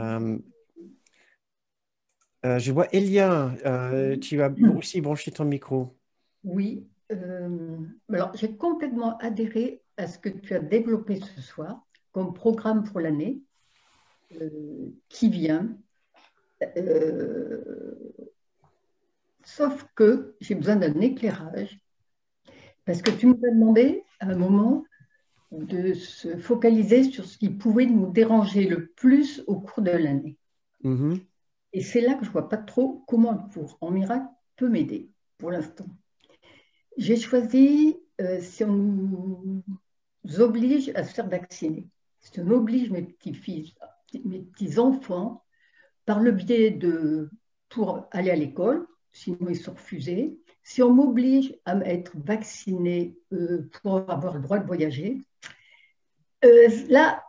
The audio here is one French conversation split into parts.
Euh, je vois Elia, tu as aussi branché ton micro. Oui, alors j'ai complètement adhéré à ce que tu as développé ce soir comme programme pour l'année qui vient. Euh, Sauf que j'ai besoin d'un éclairage parce que tu nous as demandé à un moment de se focaliser sur ce qui pouvait nous déranger le plus au cours de l'année. Mhm. Et c'est là que je ne vois pas trop comment le cours en miracle peut m'aider pour l'instant. J'ai choisi, si on nous oblige à se faire vacciner, si on oblige mes petits-fils, mes petits-enfants, par le biais de, pour aller à l'école, sinon ils sont refusés, si on m'oblige à être vacciné pour avoir le droit de voyager, là,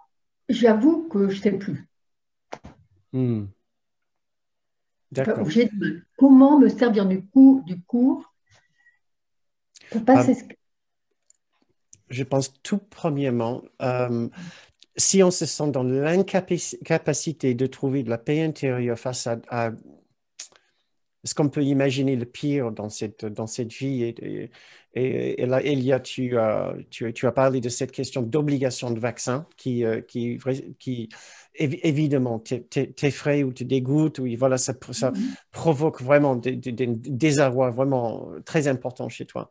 j'avoue que je ne sais plus. Hmm. Enfin, D'accord. j'ai du mal. Comment me servir du cours pour Euh, passer ce... je pense tout premièrement, si on se sent dans l'incapacité de trouver de la paix intérieure face à est-ce qu'on peut imaginer le pire dans cette vie? Et là, Elia, tu as parlé de cette question d'obligation de vaccin qui évidemment, t'effraie ou te dégoûte. Oui, voilà, ça provoque vraiment des désarrois vraiment très importants chez toi.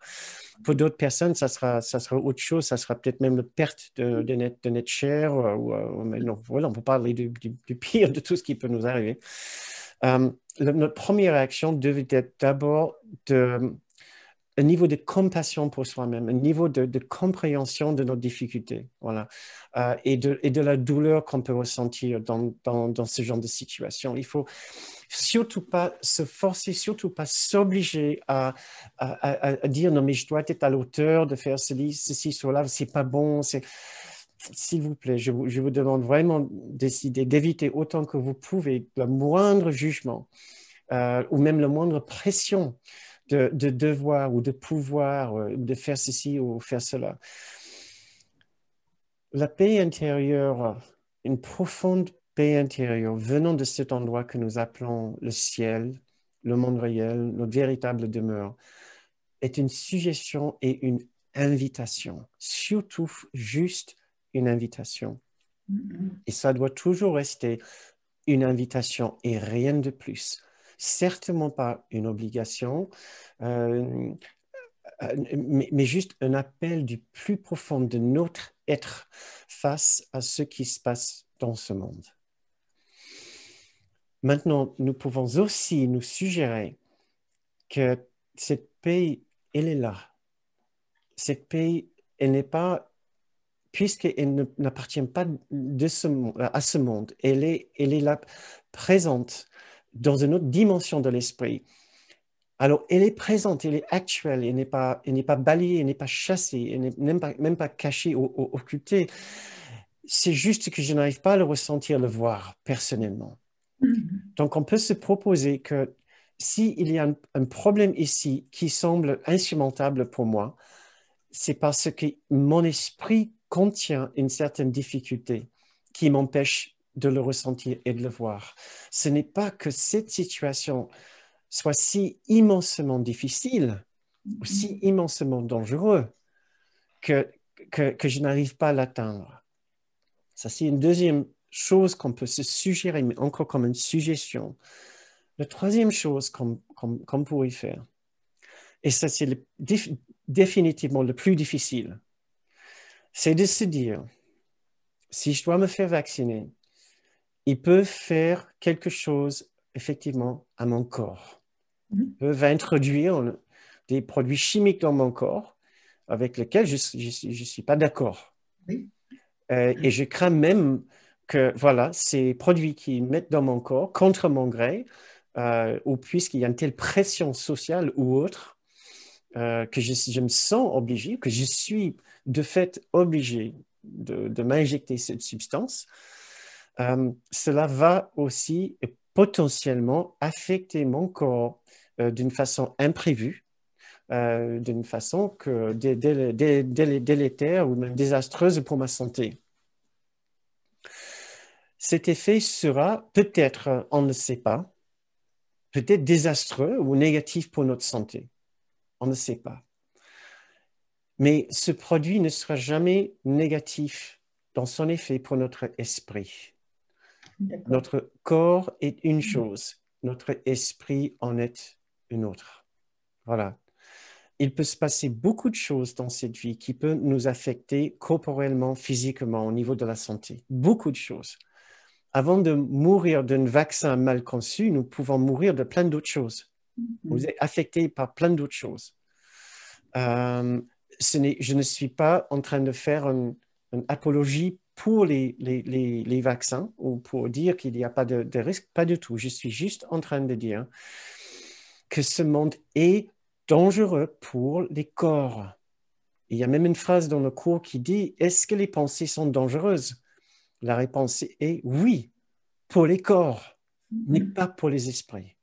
Pour d'autres personnes, ça sera autre chose. Ça sera peut-être même la perte de notre chair. Mais non, voilà, on peut parler du pire de tout ce qui peut nous arriver. Notre première réaction devait être d'abord un niveau de compassion pour soi-même, un niveau de compréhension de nos difficultés, voilà, et de la douleur qu'on peut ressentir dans ce genre de situation. Il faut surtout pas se forcer, surtout pas s'obliger à dire non, mais je dois être à l'auteur de faire ceci, cela, c'est pas bon, s'il vous plaît, je vous demande vraiment décider d'éviter autant que vous pouvez le moindre jugement ou même la moindre pression de devoir ou de pouvoir de faire ceci ou faire cela. La paix intérieure, une profonde paix intérieure venant de cet endroit que nous appelons le ciel, le monde réel, notre véritable demeure, est une suggestion et une invitation, surtout juste une invitation. Et ça doit toujours rester une invitation et rien de plus. Certainement pas une obligation, euh, mais juste un appel du plus profond de notre être face à ce qui se passe dans ce monde. Maintenant, nous pouvons aussi nous suggérer que cette paix, elle est là. Cette paix, elle n'est pas, puisqu'elle n'appartient pas à ce monde, elle est là, présente dans une autre dimension de l'esprit. Alors, elle est présente, elle est actuelle, elle n'est pas balayée, elle n'est pas chassée, elle n'est même pas cachée ou occultée. C'est juste que je n'arrive pas à le ressentir, le voir personnellement. Donc, on peut se proposer que s'il y a un problème ici qui semble insurmontable pour moi, c'est parce que mon esprit contient une certaine difficulté qui m'empêche de le ressentir et de le voir. Ce n'est pas que cette situation soit si immensément difficile ou si immensément dangereux que, que je n'arrive pas à l'atteindre. Ça, c'est une deuxième chose qu'on peut se suggérer, mais encore comme une suggestion. La troisième chose qu'on pourrait faire, et ça, c'est définitivement le plus difficile, c'est de se dire, si je dois me faire vacciner, ils peuvent faire quelque chose, effectivement, à mon corps. Ils peuvent introduire des produits chimiques dans mon corps avec lesquels je ne suis pas d'accord. Oui. Et je crains même que, voilà, ces produits qu'ils mettent dans mon corps contre mon gré, ou puisqu'il y a une telle pression sociale ou autre, que je me sens obligé, que je suis de fait obligé de m'injecter cette substance, cela va aussi potentiellement affecter mon corps d'une façon imprévue, d'une façon délétère ou même désastreuse pour ma santé. cet effet sera peut-être, on ne sait pas, peut-être désastreux ou négatif pour notre santé. On ne sait pas. Mais ce produit ne sera jamais négatif dans son effet pour notre esprit. Notre corps est une chose, notre esprit en est une autre. Voilà. Il peut se passer beaucoup de choses dans cette vie qui peuvent nous affecter corporellement, physiquement, au niveau de la santé. Beaucoup de choses. Avant de mourir d'un vaccin mal conçu, nous pouvons mourir de plein d'autres choses. Vous êtes affecté par plein d'autres choses. Je ne suis pas en train de faire une apologie pour les vaccins ou pour dire qu'il n'y a pas de risque, pas du tout. Je suis juste en train de dire que ce monde est dangereux pour les corps. Il y a même une phrase dans le cours qui dit « Est-ce que les pensées sont dangereuses ?» La réponse est oui, pour les corps, mais pas pour les esprits.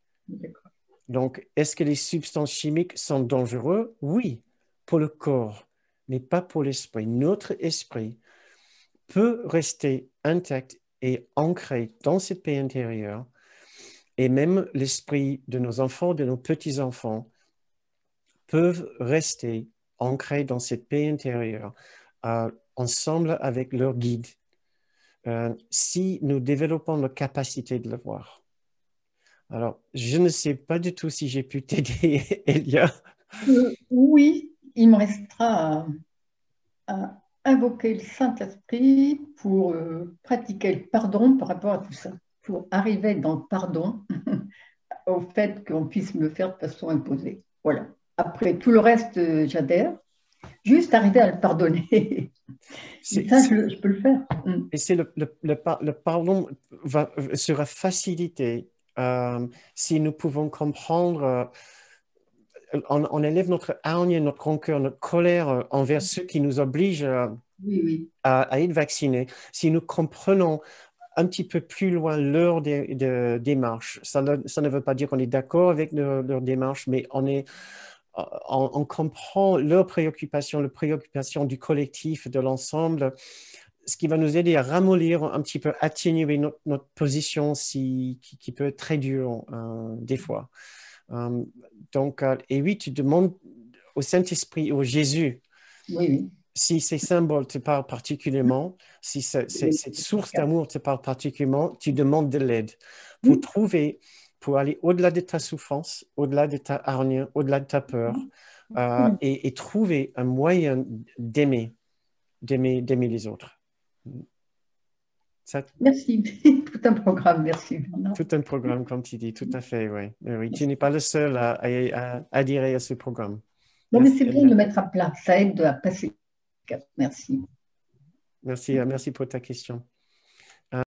Donc, est-ce que les substances chimiques sont dangereuses? Oui, pour le corps, mais pas pour l'esprit. Notre esprit peut rester intact et ancré dans cette paix intérieure, et même l'esprit de nos enfants, de nos petits-enfants, peuvent rester ancrés dans cette paix intérieure, ensemble avec leur guide, si nous développons la capacité de le voir. Alors, je ne sais pas du tout si j'ai pu t'aider, Elia. Oui, il me restera à invoquer le Saint-Esprit pour pratiquer le pardon par rapport à tout ça, pour arriver dans le pardon au fait qu'on puisse me le faire de façon imposée. Voilà. Après, tout le reste, j'adhère. Juste arriver à le pardonner. Et ça, je peux le faire. Et c'est le pardon sera facilité si nous pouvons comprendre, on élève notre hargne, notre rancœur, notre colère envers ceux qui nous obligent à être vaccinés. Si nous comprenons un petit peu plus loin leur démarche, ça ne veut pas dire qu'on est d'accord avec leur démarche, mais on comprend leurs préoccupations, les préoccupations du collectif, de l'ensemble, ce qui va nous aider à ramollir un petit peu, atténuer notre position qui peut être très dure des fois. Donc, et oui, tu demandes au Saint-Esprit, au Jésus, si ces symboles te parlent particulièrement, si cette source d'amour te parle particulièrement, tu demandes de l'aide pour trouver, pour aller au-delà de ta souffrance, au-delà de ta hargne, au-delà de ta peur, et trouver un moyen d'aimer les autres. Merci. Tout un programme, merci. Tout un programme, comme tu dis, tout à fait, oui. Oui, tu n'es pas le seul à adhérer à ce programme. Non, mais c'est bien de le mettre à plat, ça aide à passer. Merci. Merci pour ta question.